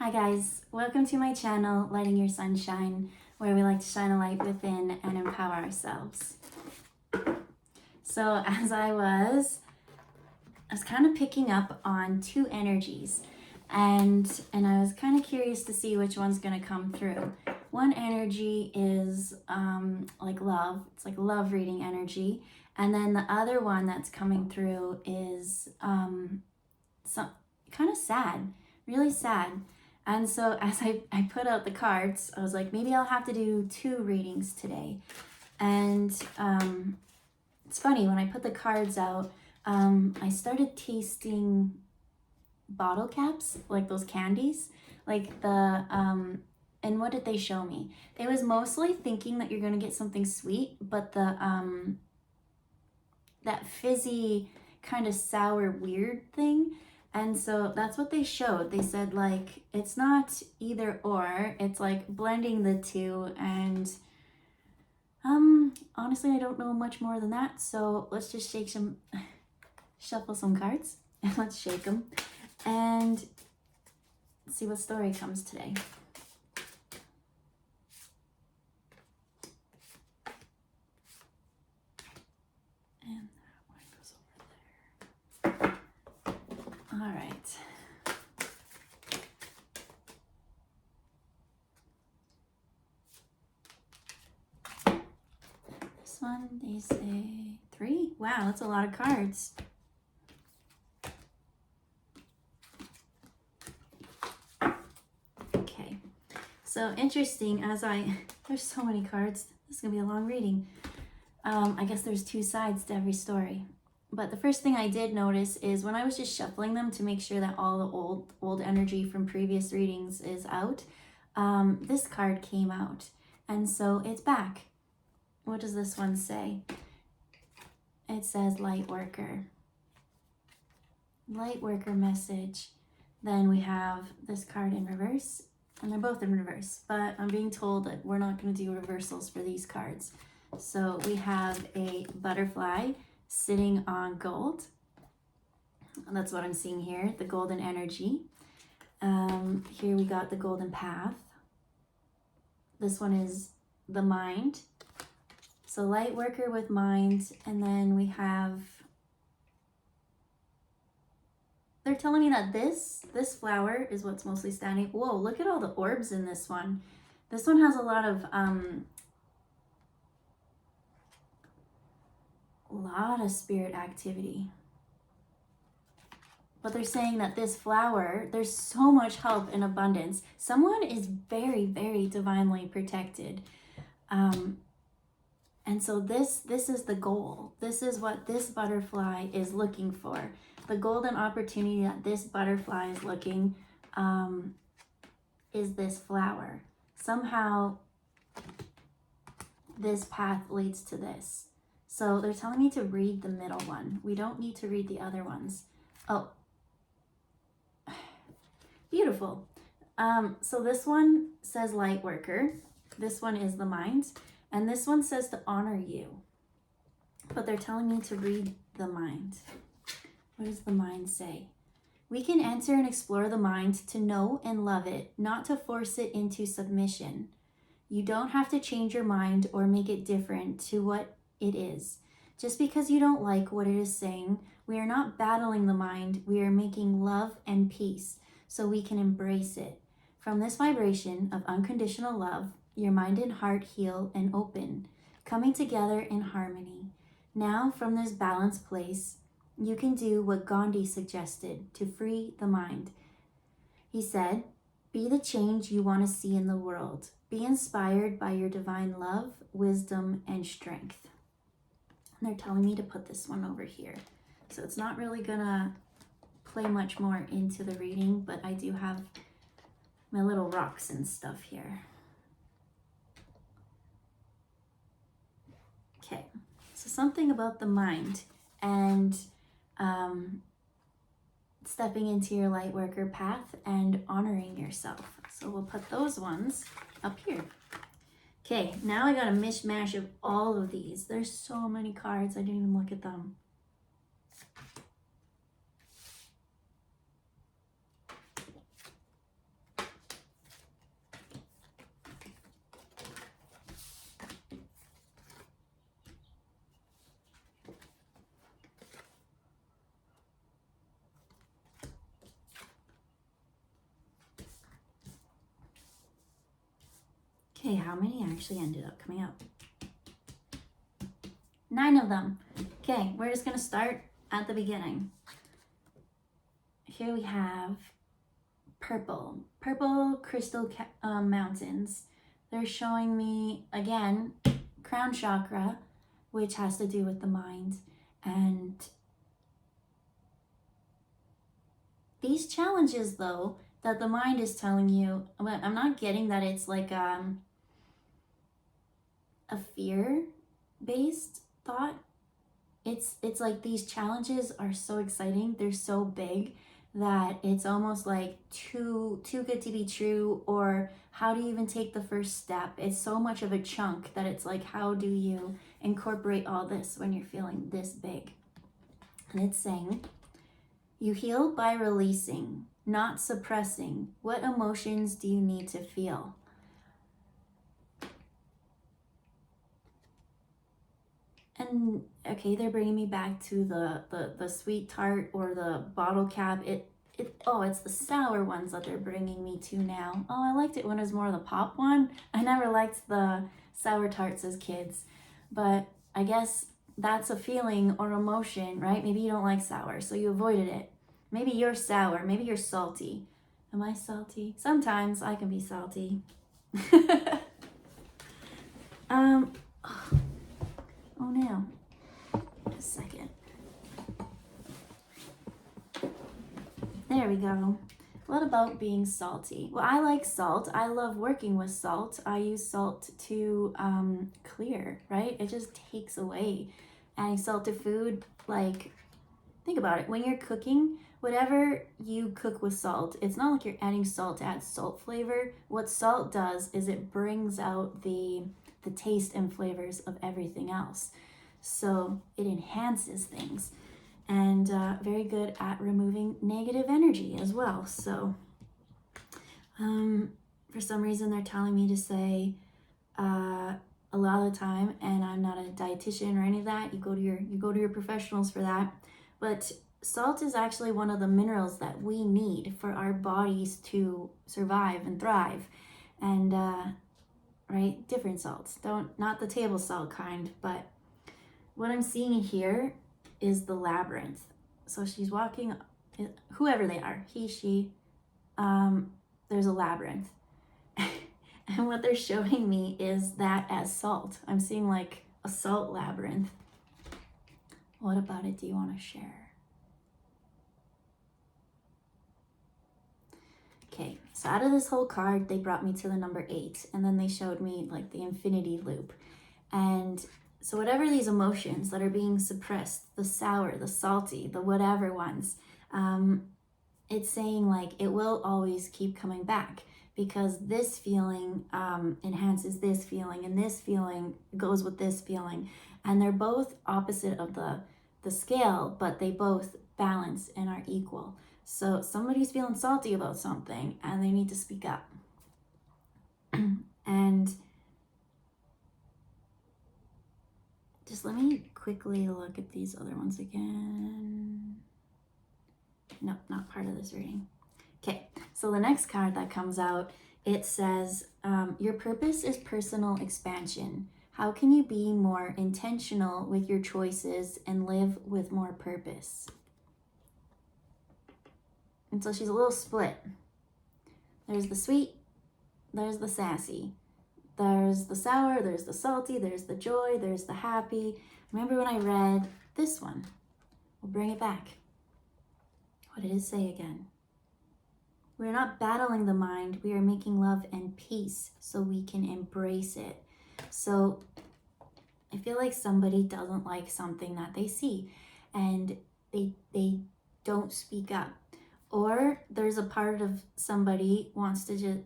Hi guys, welcome to my channel, Lighting Your Sunshine, where we like to shine a light within and empower ourselves. So as I was kind of picking up on two energies, and I was kind of curious to see which one's going to come through. One energy is like love, it's like love reading energy, and then the other one that's coming through is some kind of sad, really sad. And so as I put out the cards, I was like, maybe I'll have to do two readings today. And it's funny, when I put the cards out, I started tasting bottle caps, like those candies, like the, and what did they show me? It was mostly thinking that you're going to get something sweet, but the, that fizzy kind of sour weird thing. And so that's what they showed. They said, like, it's not either or, it's like blending the two. And honestly, I don't know much more than that. So let's just shuffle some cards and let's shake them and see what story comes today. And that one goes over there. All right. This one, they say 3. Wow, that's a lot of cards. Okay, so interesting there's so many cards. This is gonna be a long reading. I guess there's 2 sides to every story. But the first thing I did notice is when I was just shuffling them to make sure that all the old energy from previous readings is out, this card came out. And so it's back. What does this one say? It says light worker. Light worker message. Then we have this card in reverse, and they're both in reverse, but I'm being told that we're not going to do reversals for these cards. So we have a butterfly sitting on gold. And that's what I'm seeing here, the golden energy. Here we got the golden path. This one is the mind. So light worker with mind, and then we have, they're telling me that this flower is what's mostly standing. Whoa, look at all the orbs in this one. This one has a lot of spirit activity. But they're saying that this flower, there's so much help and abundance. Someone is very, very divinely protected. And so this is the goal. This is what this butterfly is looking for. The golden opportunity that this butterfly is looking is this flower. Somehow this path leads to this. So they're telling me to read the middle one. We don't need to read the other ones. Oh, beautiful. So this one says light worker. This one is the mind. And this one says to honor you. But they're telling me to read the mind. What does the mind say? We can enter and explore the mind to know and love it, not to force it into submission. You don't have to change your mind or make it different to what it is. Just because you don't like what it is saying, we are not battling the mind. We are making love and peace so we can embrace it. From this vibration of unconditional love, your mind and heart heal and open, coming together in harmony. Now, from this balanced place, you can do what Gandhi suggested to free the mind. He said, be the change you want to see in the world. Be inspired by your divine love, wisdom, and strength. And they're telling me to put this one over here. So it's not really gonna play much more into the reading, but I do have my little rocks and stuff here. Okay, so something about the mind and stepping into your light worker path and honoring yourself. So we'll put those ones up here. Okay, now I got a mishmash of all of these. There's so many cards, I didn't even look at them. Okay, how many actually ended up coming out? 9 of them. Okay, we're just gonna start at the beginning. Here we have purple crystal mountains. They're showing me, again, crown chakra, which has to do with the mind. And these challenges, though, that the mind is telling you, I'm not getting that it's like a fear-based thought. It's like these challenges are so exciting, they're so big, that it's almost like too good to be true, or how do you even take the first step? It's so much of a chunk that it's like, how do you incorporate all this when you're feeling this big? And it's saying, you heal by releasing, not suppressing. What emotions do you need to feel? And okay, they're bringing me back to the sweet tart or the bottle cap. It's the sour ones that they're bringing me to now. Oh, I liked it when it was more of the pop one. I never liked the sour tarts as kids, but I guess that's a feeling or emotion, right? Maybe you don't like sour, so you avoided it. Maybe you're sour, maybe you're salty. Am I salty? Sometimes I can be salty. Oh no, just a second. There we go. What about being salty? Well, I like salt. I love working with salt. I use salt to clear, right? It just takes away. Adding salt to food, like, think about it. When you're cooking, whatever you cook with salt, it's not like you're adding salt to add salt flavor. What salt does is it brings out the taste and flavors of everything else. So it enhances things, and very good at removing negative energy as well. So for some reason they're telling me to say a lot of the time, and I'm not a dietitian or any of that, you go to your professionals for that, but salt is actually one of the minerals that we need for our bodies to survive and thrive. And right, different salts, not the table salt kind, but what I'm seeing here is the labyrinth. So she's walking, whoever they are, he, she, there's a labyrinth. And what they're showing me is that as salt. I'm seeing like a salt labyrinth. What about it do you want to share? Okay, so out of this whole card, they brought me to the number 8, and then they showed me like the infinity loop. And so whatever these emotions that are being suppressed, the sour, the salty, the whatever ones, it's saying like it will always keep coming back, because this feeling enhances this feeling, and this feeling goes with this feeling. And they're both opposite of the scale, but they both balance and are equal. So somebody's feeling salty about something and they need to speak up. And just let me quickly look at these other ones again. Nope, not part of this reading. Okay, so the next card that comes out, it says, your purpose is personal expansion. How can you be more intentional with your choices and live with more purpose? And so she's a little split. There's the sweet, there's the sassy. There's the sour, there's the salty, there's the joy, there's the happy. Remember when I read this one? We'll bring it back. What did it say again? We're not battling the mind, we are making love and peace so we can embrace it. So I feel like somebody doesn't like something that they see and they don't speak up. Or there's a part of somebody wants to just,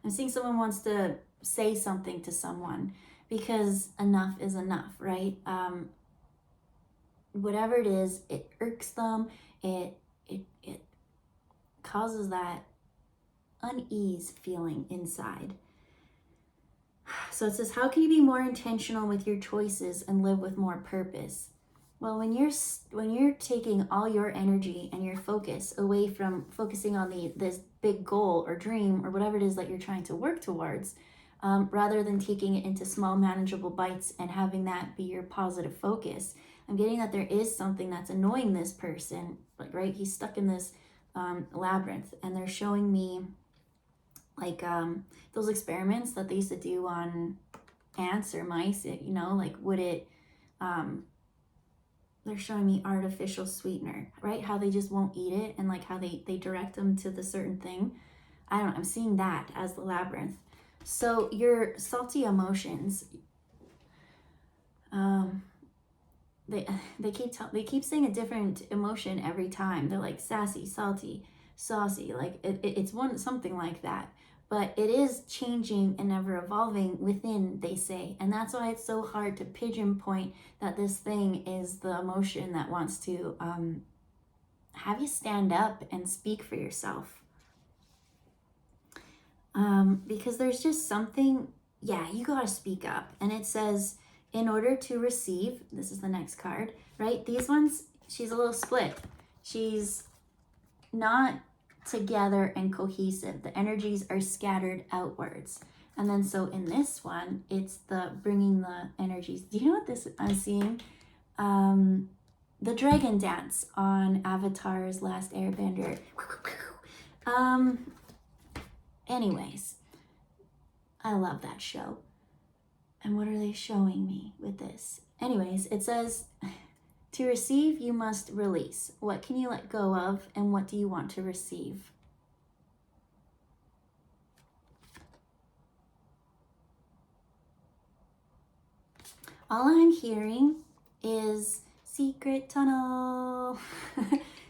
I'm seeing someone wants to say something to someone because enough is enough, right? Whatever it is, it irks them, it causes that unease feeling inside. So it says, how can you be more intentional with your choices and live with more purpose? Well, when you're taking all your energy and your focus away from focusing on this big goal or dream or whatever it is that you're trying to work towards, rather than taking it into small manageable bites and having that be your positive focus. I'm getting that there is something that's annoying this person, like, right? He's stuck in this labyrinth, and they're showing me like those experiments that they used to do on ants or mice, like would it, they're showing me artificial sweetener, right? How they just won't eat it, and like how they direct them to the certain thing. I don't know, I'm seeing that as the labyrinth. So your salty emotions, they keep saying a different emotion every time. They're like sassy, salty, saucy, like it's something like that. But it is changing and ever evolving within, they say. And that's why it's so hard to pinpoint that this thing is the emotion that wants to have you stand up and speak for yourself. Because there's just something, you gotta speak up. And it says, in order to receive, this is the next card, right? These ones, she's a little split. She's not together and cohesive. The energies are scattered outwards. And then so in this one, it's the bringing the energies. Do you know what this I'm seeing? The dragon dance on Avatar's Last Airbender. Anyways, I love that show. And what are they showing me with this? Anyways, it says, to receive, you must release. What can you let go of, and what do you want to receive? All I'm hearing is secret tunnel,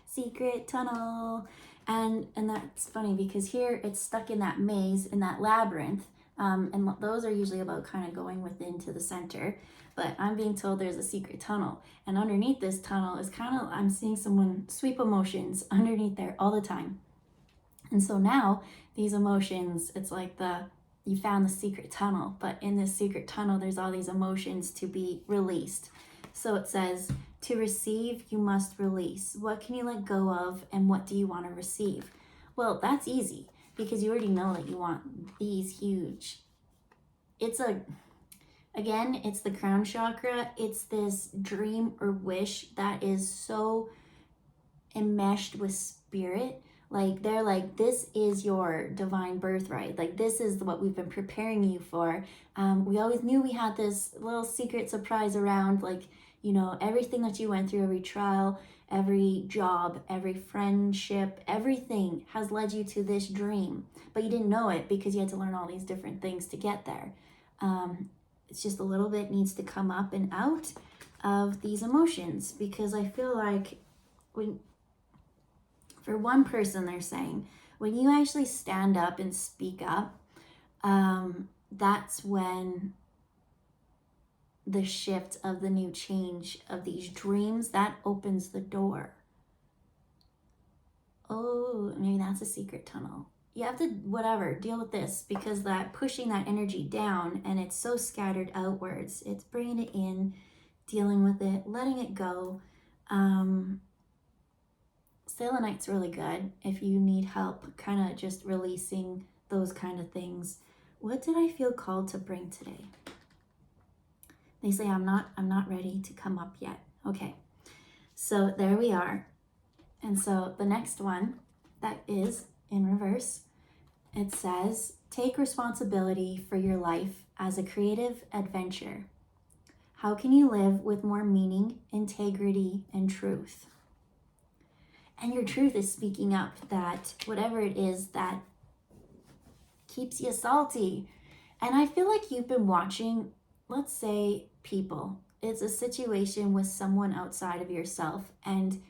secret tunnel. And that's funny because here it's stuck in that maze, in that labyrinth. And those are usually about kind of going within to the center. But I'm being told there's a secret tunnel. And underneath this tunnel is kind of, I'm seeing someone sweep emotions underneath there all the time. And so now these emotions, it's like you found the secret tunnel. But in this secret tunnel, there's all these emotions to be released. So it says, to receive, you must release. What can you let go of, and what do you want to receive? Well, that's easy because you already know that you want these huge. It's the crown chakra. It's this dream or wish that is so enmeshed with spirit. Like they're like, this is your divine birthright. Like this is what we've been preparing you for. We always knew we had this little secret surprise around, like, everything that you went through, every trial, every job, every friendship, everything has led you to this dream. But you didn't know it because you had to learn all these different things to get there. It's just a little bit needs to come up and out of these emotions, because I feel like for one person, they're saying, when you actually stand up and speak up, that's when the shift of the new change of these dreams, that opens the door. Oh, maybe that's a secret tunnel. You have to, deal with this, because that pushing that energy down, and it's so scattered outwards, it's bringing it in, dealing with it, letting it go. Selenite's really good if you need help kind of just releasing those kind of things. What did I feel called to bring today? They say I'm not ready to come up yet. Okay, so there we are. And so the next one, that is in reverse, it says, take responsibility for your life as a creative adventure. How can you live with more meaning, integrity, and truth? And your truth is speaking up that whatever it is that keeps you salty. And I feel like you've been watching, let's say, people. It's a situation with someone outside of yourself. And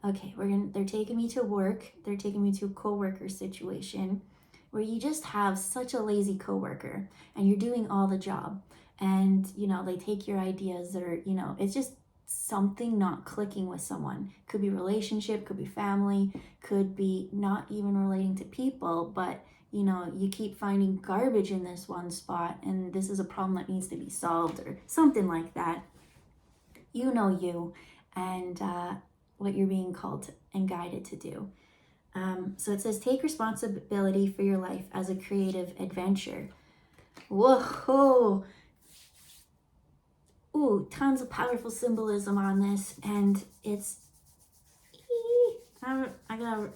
okay, they're taking me to work. They're taking me to a coworker situation where you just have such a lazy coworker and you're doing all the job. And, they take your ideas, or, it's just something not clicking with someone. Could be relationship, could be family, could be not even relating to people, but you keep finding garbage in this one spot, and this is a problem that needs to be solved, or something like that. You, and what you're being called and guided to do. So it says, take responsibility for your life as a creative adventure. Whoa. Ooh, tons of powerful symbolism on this, and it's I gotta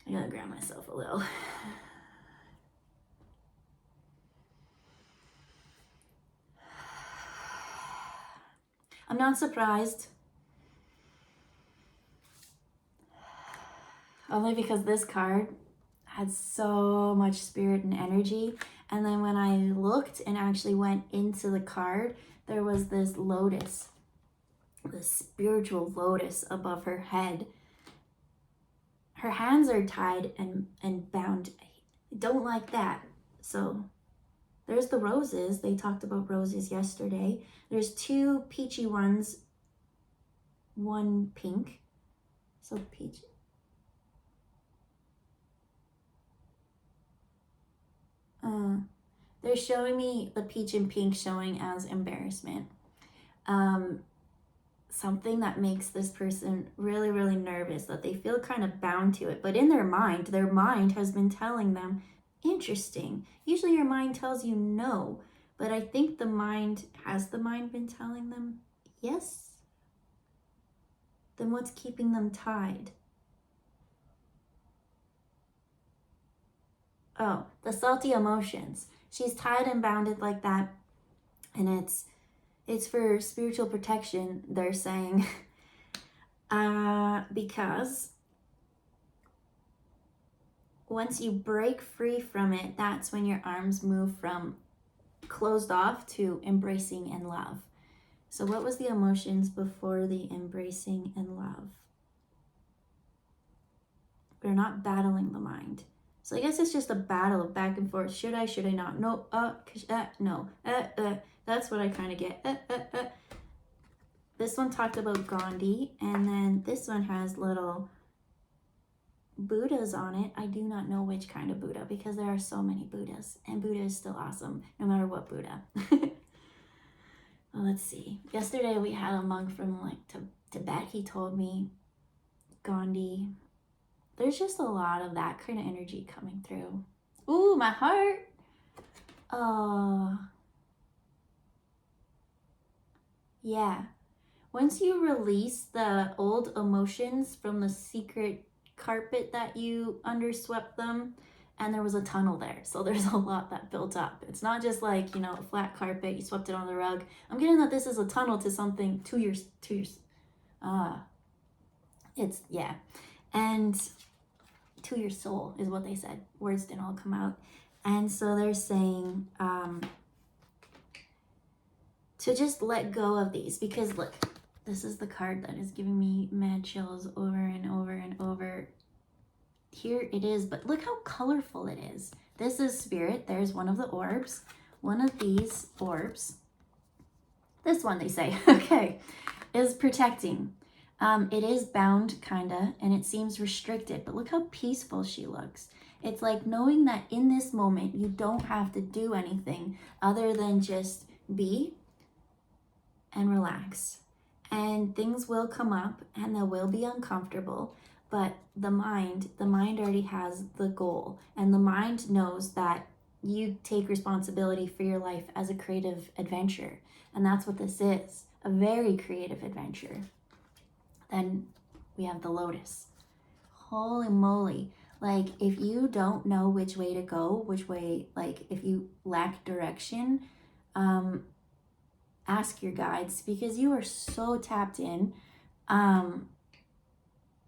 ground myself a little. I'm not surprised. Only because this card had so much spirit and energy. And then when I looked and actually went into the card, there was this lotus, this spiritual lotus above her head. Her hands are tied and bound. I don't like that. So there's the roses. They talked about roses yesterday. There's 2 peachy ones, 1 pink. So peach. They're showing me the peach and pink showing as embarrassment. Something that makes this person really, really nervous, that they feel kind of bound to it. But in their mind has been telling them, interesting. Usually your mind tells you no, but I think has the mind been telling them yes? Then what's keeping them tied? Oh, the salty emotions. She's tied and bounded like that, and it's for spiritual protection, they're saying. Because once you break free from it, that's when your arms move from closed off to embracing and love. So what was the emotions before the embracing and love? We're not battling the mind. So I guess it's just a battle of back and forth. Should I not? No, no, that's what I kind of get. This one talked about Gandhi, and then this one has little Buddhas on it. I do not know which kind of Buddha, because there are so many Buddhas, and Buddha is still awesome, no matter what Buddha. Well, let's see. Yesterday we had a monk from Tibet. He told me Gandhi. There's just a lot of that kind of energy coming through. Ooh, my heart. Yeah. Once you release the old emotions from the secret carpet that you underswept them, and there was a tunnel there. So there's a lot that built up. It's not just like, a flat carpet, you swept it on the rug. I'm getting that this is a tunnel to something, to your, yeah. And to your soul is what they said. Words didn't all come out. And so they're saying to just let go of these, because look, this is the card that is giving me mad chills over and over and over. Here it is, but look how colorful it is. This is spirit. There's one of the orbs. One of these orbs, this one they say, okay, is protecting. It is bound, kinda, and it seems restricted, but look how peaceful she looks. It's like knowing that in this moment, you don't have to do anything other than just be and relax. And things will come up and they will be uncomfortable, but the mind already has the goal, and the mind knows that you take responsibility for your life as a creative adventure. And that's what this is, a very creative adventure. Then we have the lotus. Holy moly. Like, if you don't know which way to go, if you lack direction, ask your guides, because you are so tapped in that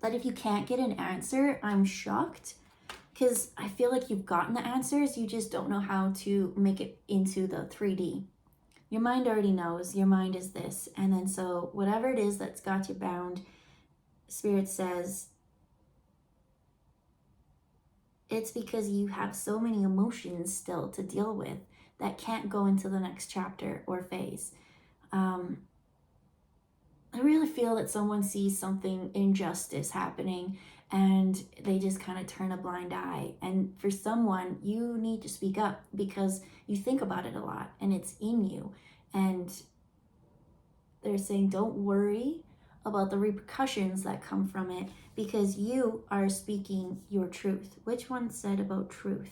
if you can't get an answer, I'm shocked, because I feel like you've gotten the answers, you just don't know how to make it into the 3D. Your mind already knows. Your mind is this. And then so whatever it is that's got you bound, Spirit says it's because you have so many emotions still to deal with that can't go into the next chapter or phase. I really feel that someone sees something, injustice happening, and they just kind of turn a blind eye. And for someone, you need to speak up, because you think about it a lot and it's in you. And they're saying, don't worry about the repercussions that come from it, because you are speaking your truth. Which one said about truth?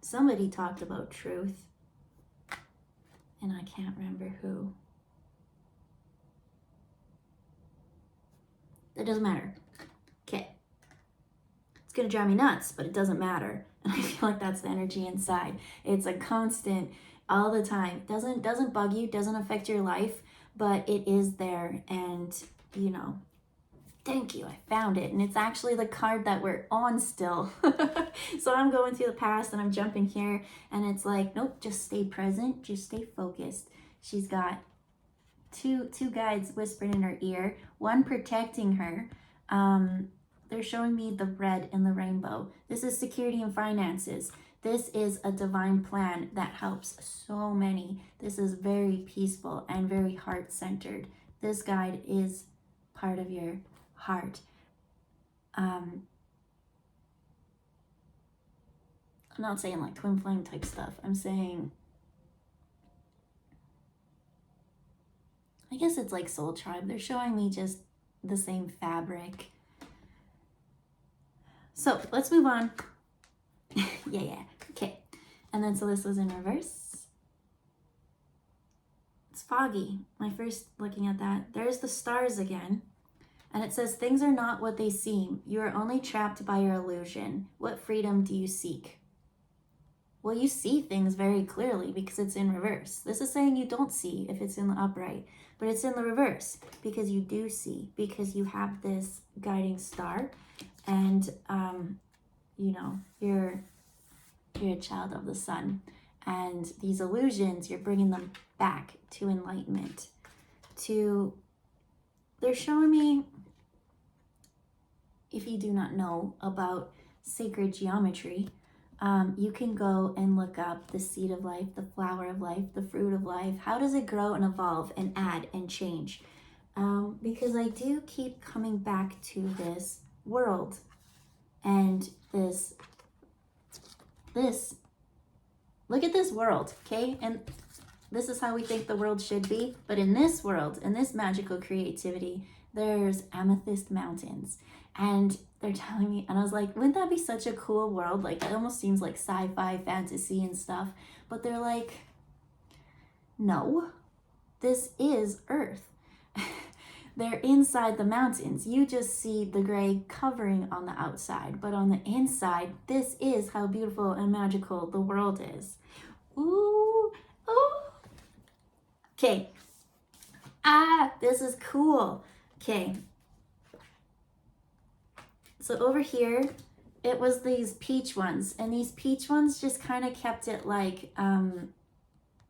Somebody talked about truth, and I can't remember who. That doesn't matter. Okay. It's gonna drive me nuts, but it doesn't matter. And I feel like that's the energy inside. It's a constant, all the time. Doesn't bug you, doesn't affect your life, but it is there. And you know, thank you, I found it. And it's actually the card that we're on still. So I'm going through the past and I'm jumping here, and it's like, nope, just stay present, just stay focused. She's got two guides whispering in her ear, one protecting her. They're showing me the red in the rainbow. This is security and finances. This is a divine plan that helps so many. This is very peaceful and very heart-centered. This guide is part of your heart. I'm not saying like twin flame type stuff. I'm saying, I guess it's like soul tribe. They're showing me just the same fabric. So let's move on. yeah. Okay. And then so this was in reverse. It's foggy. My first looking at that. There's the stars again. And it says, things are not what they seem. You are only trapped by your illusion. What freedom do you seek? Well, you see things very clearly because it's in reverse. This is saying you don't see if it's in the upright, but it's in the reverse because you do see, because you have this guiding star, and you know, you're a child of the sun, and these illusions, you're bringing them back to enlightenment. They're showing me, if you do not know about sacred geometry, you can go and look up the seed of life, the flower of life, the fruit of life. How does it grow and evolve and add and change? Because I do keep coming back to this world and this, look at this world, okay? And this is how we think the world should be. But in this world, in this magical creativity, there's amethyst mountains. And they're telling me, and I was like, wouldn't that be such a cool world? Like, it almost seems like sci-fi, fantasy and stuff. But they're like, no, this is Earth. They're inside the mountains. You just see the gray covering on the outside. But on the inside, this is how beautiful and magical the world is. Ooh, oh. Okay. This is cool. Okay. So over here, it was these peach ones. And these peach ones just kind of kept it like,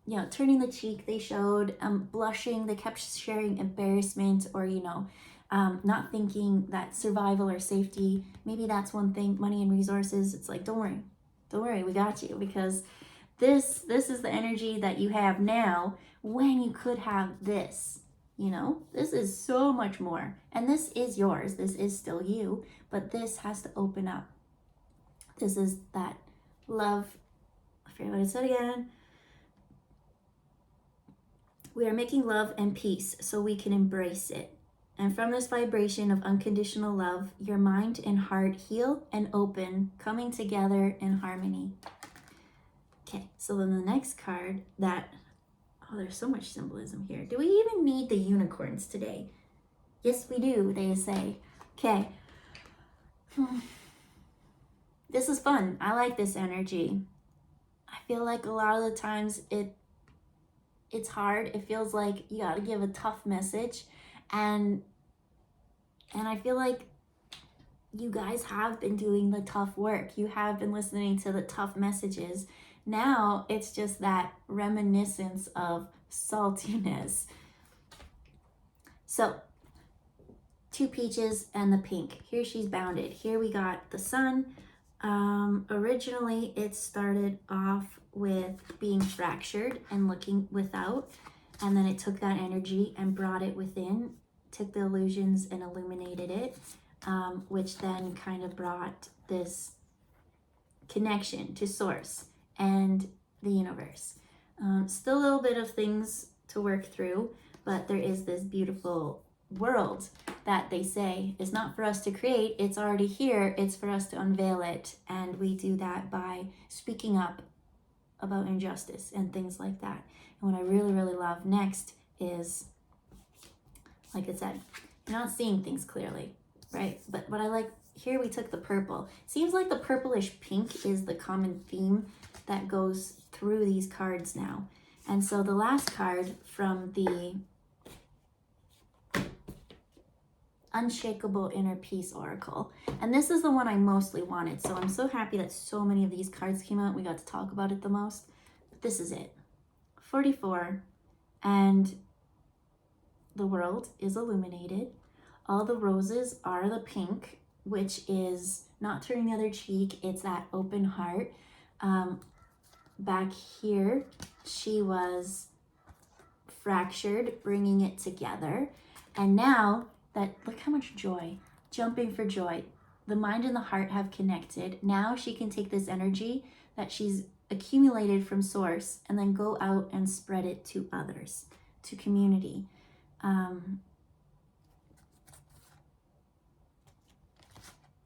you know, turning the cheek, they showed, blushing, they kept sharing embarrassment, or, you know, not thinking that survival or safety, maybe that's one thing, money and resources. It's like, don't worry, we got you, because this is the energy that you have now when you could have this, you know, this is so much more, and this is yours, this is still you, but this has to open up. This is that love, I forget what it said again. We are making love and peace so we can embrace it. And from this vibration of unconditional love, your mind and heart heal and open, coming together in harmony. Okay, so then the next card that, oh, there's so much symbolism here. Do we even need the unicorns today? Yes, we do, they say. Okay. This is fun. I like this energy. I feel like a lot of the times it's hard. It feels like you got to give a tough message, and I feel like you guys have been doing the tough work. You have been listening to the tough messages. Now it's just that reminiscence of saltiness. So 2 peaches and the pink. Here she's bounded. Here we got the sun. Originally it started off with being fractured and looking without, and then it took that energy and brought it within, took the illusions and illuminated it, which then kind of brought this connection to source and the universe. Still a little bit of things to work through, but there is this beautiful world that they say is not for us to create. It's already here. It's for us to unveil it. And we do that by speaking up about injustice and things like that. And what I really, really love next is, like I said, you're not seeing things clearly, right? But what I like, here we took the purple. Seems like the purplish pink is the common theme that goes through these cards now. And so the last card from the Unshakable Inner Peace Oracle. And this is the one I mostly wanted. So I'm so happy that so many of these cards came out. We got to talk about it the most. But this is it. 44. And the world is illuminated. All the roses are the pink, which is not turning the other cheek. It's that open heart. Back here, she was fractured, bringing it together. And now that, look how much joy, jumping for joy. The mind and the heart have connected. Now she can take this energy that she's accumulated from source and then go out and spread it to others, to community.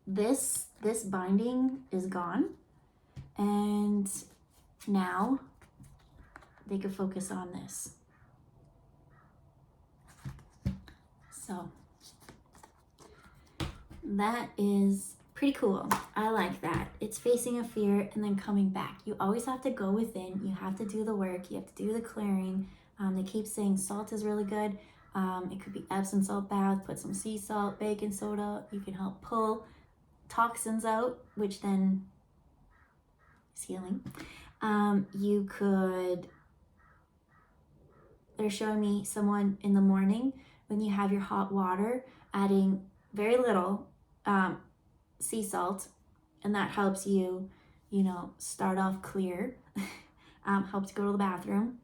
This binding is gone, and now they could focus on this. So that is pretty cool. I like that. It's facing a fear and then coming back. You always have to go within. You have to do the work. You have to do the clearing. They keep saying salt is really good. It could be Epsom salt bath. Put some sea salt, baking soda. You can help pull toxins out, which then is healing. You could, they're showing me someone in the morning when you have your hot water, adding very little sea salt, and that helps you, start off clear, helps go to the bathroom.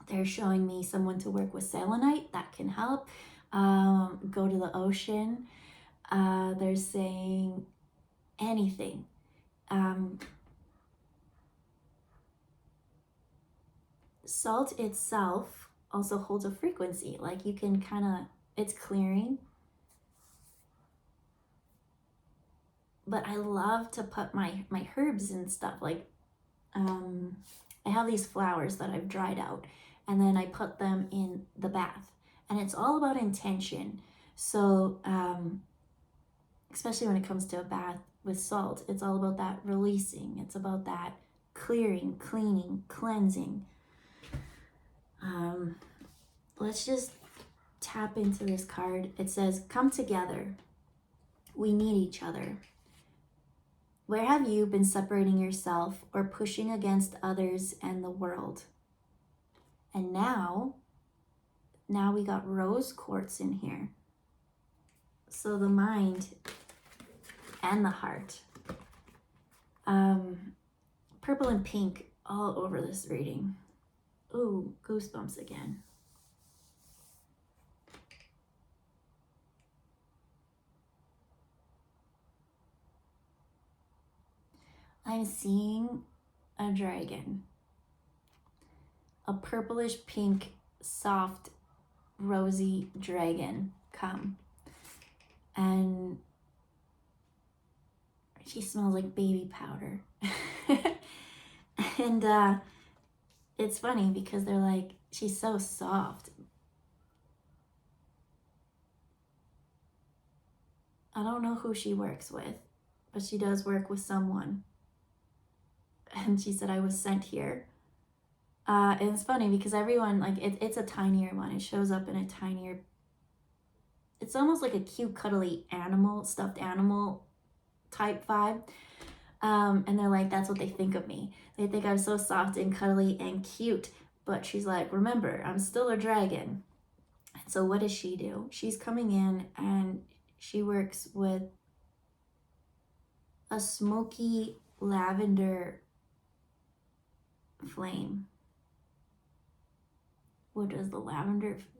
They're showing me someone to work with selenite, that can help. Go to the ocean. They're saying anything. Salt itself also holds a frequency. Like you can it's clearing. But I love to put my herbs and stuff. Like I have these flowers that I've dried out, and then I put them in the bath. And it's all about intention. So especially when it comes to a bath with salt, it's all about that releasing. It's about that clearing, cleaning, cleansing. Let's just tap into this card. It says, come together. We need each other. Where have you been separating yourself or pushing against others and the world? And now we got rose quartz in here. So the mind and the heart. Purple and pink all over this reading. Ooh, goosebumps again. I'm seeing a dragon. A purplish pink, soft, rosy dragon come. And she smells like baby powder. And it's funny because they're like, she's so soft. I don't know who she works with, but she does work with someone. And she said, I was sent here. And it's funny because everyone, like, it's a tinier one. It shows up in a tinier, it's almost like a cute, cuddly animal, stuffed animal type vibe. And they're like, that's what they think of me. They think I'm so soft and cuddly and cute. But she's like, remember, I'm still a dragon. So what does she do? She's coming in and she works with a smoky lavender flame. What is the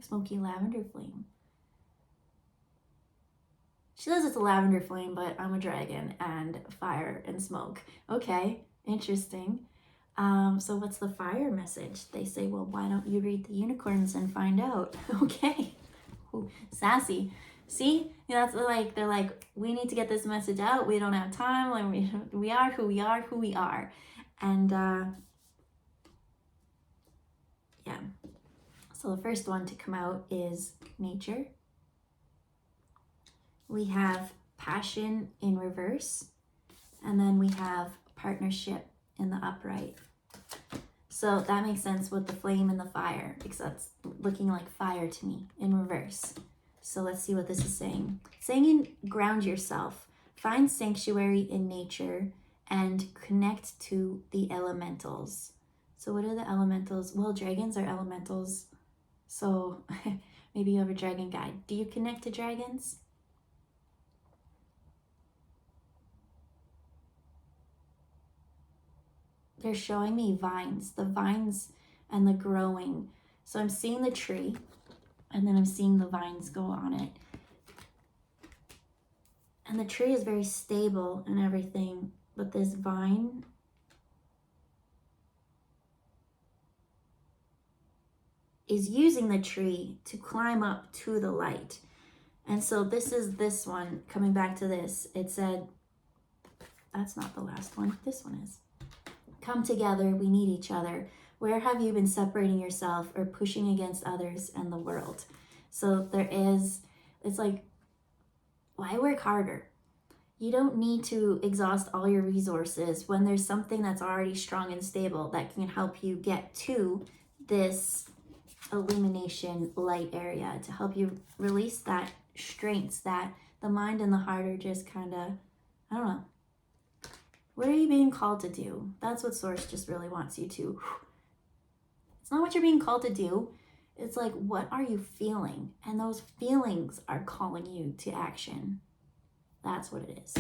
smoky lavender flame? She says it's a lavender flame, but I'm a dragon and fire and smoke. Okay, interesting. So what's the fire message? They say, well, why don't you read the unicorns and find out? Okay. Ooh, sassy. See, that's like, they're like, we need to get this message out. We don't have time. Like we are who we are, who we are. And yeah. So the first one to come out is nature. We have passion in reverse. And then we have partnership in the upright. So that makes sense with the flame and the fire, because that's looking like fire to me in reverse. So let's see what this is saying. Saying ground yourself, find sanctuary in nature, and connect to the elementals. So what are the elementals? Well, dragons are elementals. So maybe you have a dragon guide. Do you connect to dragons? They're showing me vines, the vines and the growing. So I'm seeing the tree, and then I'm seeing the vines go on it. And the tree is very stable and everything, but this vine is using the tree to climb up to the light. And so this is this one, coming back to this, it said, that's not the last one, this one is. Come together, we need each other. Where have you been separating yourself or pushing against others and the world? So there is, it's like, why work harder? You don't need to exhaust all your resources when there's something that's already strong and stable that can help you get to this illumination light area, to help you release that strengths that the mind and the heart are just kind of, I don't know. What are you being called to do? That's what Source just really wants you to. It's not what you're being called to do. It's like, what are you feeling? And those feelings are calling you to action. That's what it is.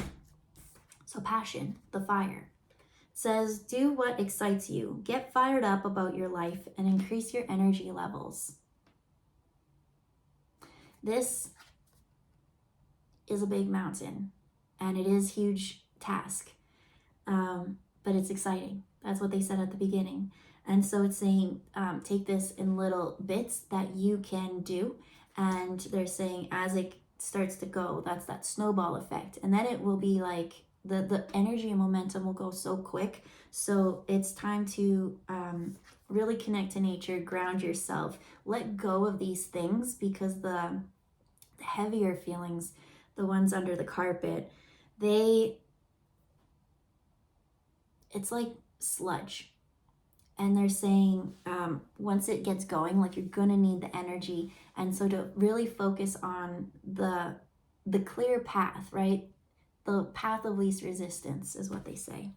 So passion, the fire, says, do what excites you. Get fired up about your life and increase your energy levels. This is a big mountain, and it is a huge task. But it's exciting. That's what they said at the beginning. And so it's saying, take this in little bits that you can do. And they're saying as it starts to go, that's that snowball effect. And then it will be like the energy and momentum will go so quick. So it's time to really connect to nature, ground yourself, let go of these things, because the heavier feelings, the ones under the carpet, it's like sludge. And they're saying once it gets going, like, you're gonna need the energy. And so to really focus on the clear path, right? The path of least resistance is what they say.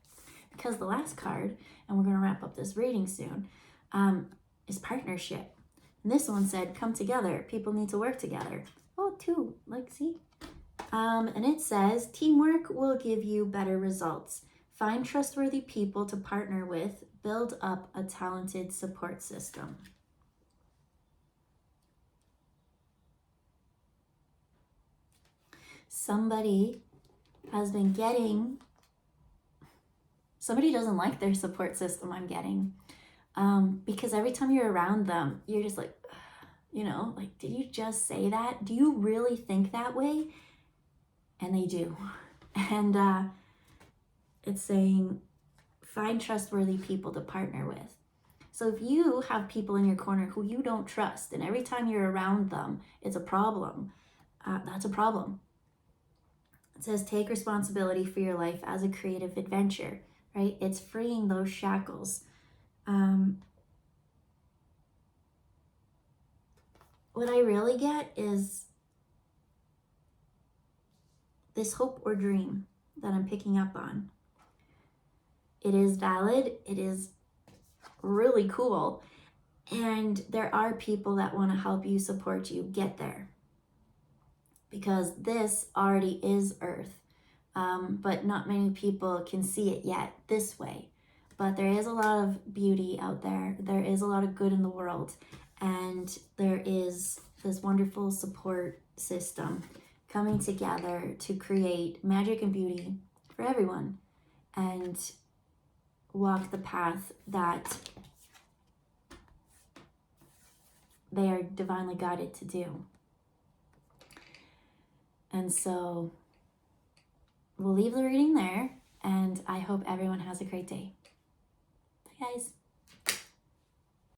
Because the last card, and we're gonna wrap up this reading soon, is partnership. And this one said, come together. People need to work together. Oh, two, like, see? And it says, teamwork will give you better results. Find trustworthy people to partner with. Build up a talented support system. Somebody doesn't like their support system, I'm getting. Because every time you're around them, you're just like, like, did you just say that? Do you really think that way? And they do. And it's saying, find trustworthy people to partner with. So if you have people in your corner who you don't trust, and every time you're around them, it's a problem, that's a problem. It says, take responsibility for your life as a creative adventure, right? It's freeing those shackles. What I really get is this hope or dream that I'm picking up on. It is valid. It is really cool. And there are people that want to help you, support you get there. Because this already is Earth. But not many people can see it yet this way. But there is a lot of beauty out there. There is a lot of good in the world. And there is this wonderful support system coming together to create magic and beauty for everyone. And walk the path that they are divinely guided to do. And so we'll leave the reading there, and I hope everyone has a great day. Bye, guys.